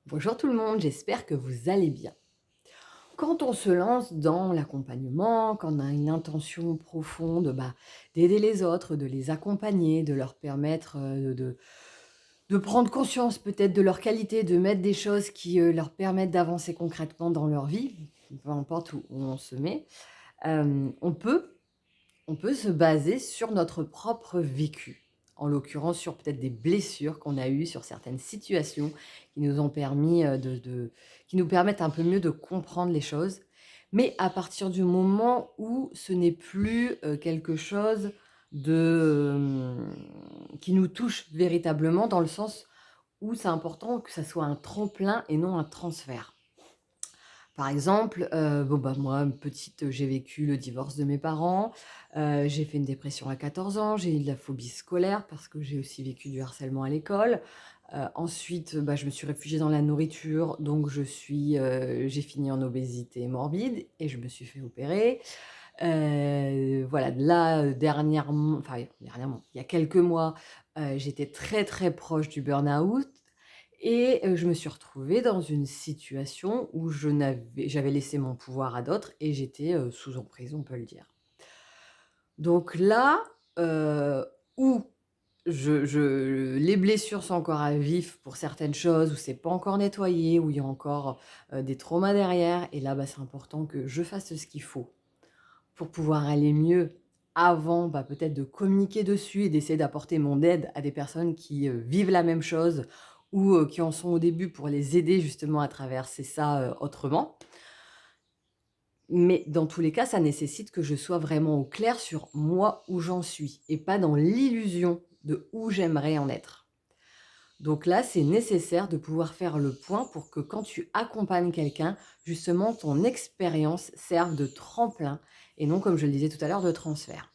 Bonjour tout le monde, j'espère que vous allez bien. Quand on se lance dans l'accompagnement, quand on a une intention profonde d'aider les autres, de les accompagner, de leur permettre de prendre conscience peut-être de leur qualité, de mettre des choses qui leur permettent d'avancer concrètement dans leur vie, peu importe où on se met, euh, on peut on peut se baser sur notre propre vécu, en l'occurrence sur peut-être des blessures qu'on a eues, sur certaines situations qui nous ont permis, qui nous permettent un peu mieux de comprendre les choses. Mais à partir du moment où ce n'est plus, quelque chose qui nous touche véritablement, dans le sens où c'est important que ça soit un tremplin et non un transfert. Par exemple, moi, petite, j'ai vécu le divorce de mes parents, j'ai fait une dépression à 14 ans, j'ai eu de la phobie scolaire parce que j'ai aussi vécu du harcèlement à l'école. Ensuite, je me suis réfugiée dans la nourriture, donc j'ai fini en obésité morbide et je me suis fait opérer. Voilà, là, dernièrement, il y a quelques mois, j'étais très, très proche du burn-out et je me suis retrouvée dans une situation où j'avais laissé mon pouvoir à d'autres et j'étais, sous emprise, on peut le dire. Donc là, où les blessures sont encore à vif pour certaines choses, où c'est pas encore nettoyé, où il y a encore, des traumas derrière et là, c'est important que je fasse ce qu'il faut pour pouvoir aller mieux avant, peut-être de communiquer dessus et d'essayer d'apporter mon aide à des personnes qui, vivent la même chose ou, qui en sont au début pour les aider justement à traverser ça, autrement. Mais dans tous les cas, ça nécessite que je sois vraiment au clair sur moi, où j'en suis et pas dans l'illusion de où j'aimerais en être. Donc là, c'est nécessaire de pouvoir faire le point pour que quand tu accompagnes quelqu'un, justement, ton expérience serve de tremplin et non, comme je le disais tout à l'heure, de transfert.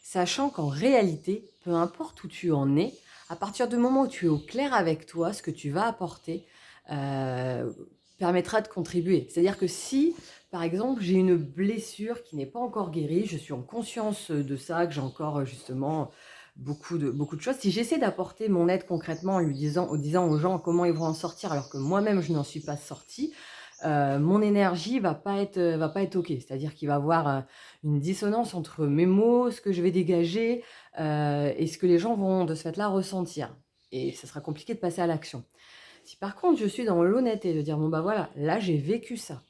Sachant qu'en réalité, peu importe où tu en es, à partir du moment où tu es au clair avec toi, ce que tu vas apporter euh, permettra de contribuer. C'est-à-dire que si, par exemple, j'ai une blessure qui n'est pas encore guérie, je suis en conscience de ça, que j'ai encore justement beaucoup de choses. Si j'essaie d'apporter mon aide concrètement en disant aux gens comment ils vont en sortir, alors que moi-même je n'en suis pas sortie, mon énergie va pas être OK. C'est-à-dire qu'il va y avoir, une dissonance entre mes mots, ce que je vais dégager, et ce que les gens vont de ce fait-là ressentir et ça sera compliqué de passer à l'action. Si par contre je suis dans l'honnêteté de dire: «Bon voilà, là j'ai vécu ça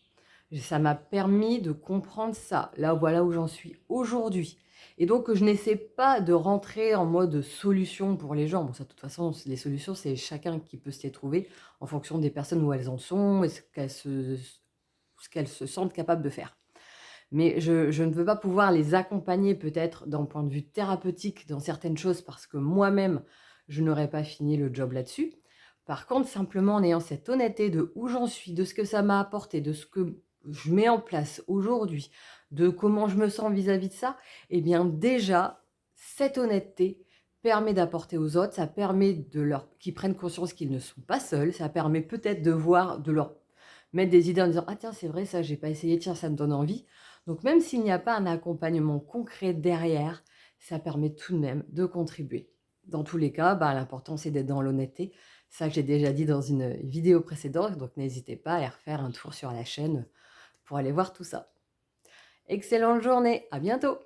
m'a permis de comprendre ça. Là, voilà où j'en suis aujourd'hui» et donc je n'essaie pas de rentrer en mode solution pour les gens. Bon ça, de toute façon, les solutions, c'est chacun qui peut se les trouver en fonction des personnes où elles en sont et ce qu'elles se sentent capables de faire. Mais je ne veux pas pouvoir les accompagner peut-être d'un point de vue thérapeutique dans certaines choses parce que moi-même, je n'aurais pas fini le job là-dessus. Par contre, simplement en ayant cette honnêteté de où j'en suis, de ce que ça m'a apporté, de ce que je mets en place aujourd'hui, de comment je me sens vis-à-vis de ça, eh bien déjà, cette honnêteté permet d'apporter aux autres, ça permet qu'ils prennent conscience qu'ils ne sont pas seuls, ça permet peut-être de leur mettre des idées en disant: «Ah tiens, c'est vrai ça, j'ai pas essayé, tiens, ça me donne envie». Donc même s'il n'y a pas un accompagnement concret derrière, ça permet tout de même de contribuer. Dans tous les cas, l'important c'est d'être dans l'honnêteté. Ça que j'ai déjà dit dans une vidéo précédente, donc n'hésitez pas à aller refaire un tour sur la chaîne pour aller voir tout ça. Excellente journée, à bientôt!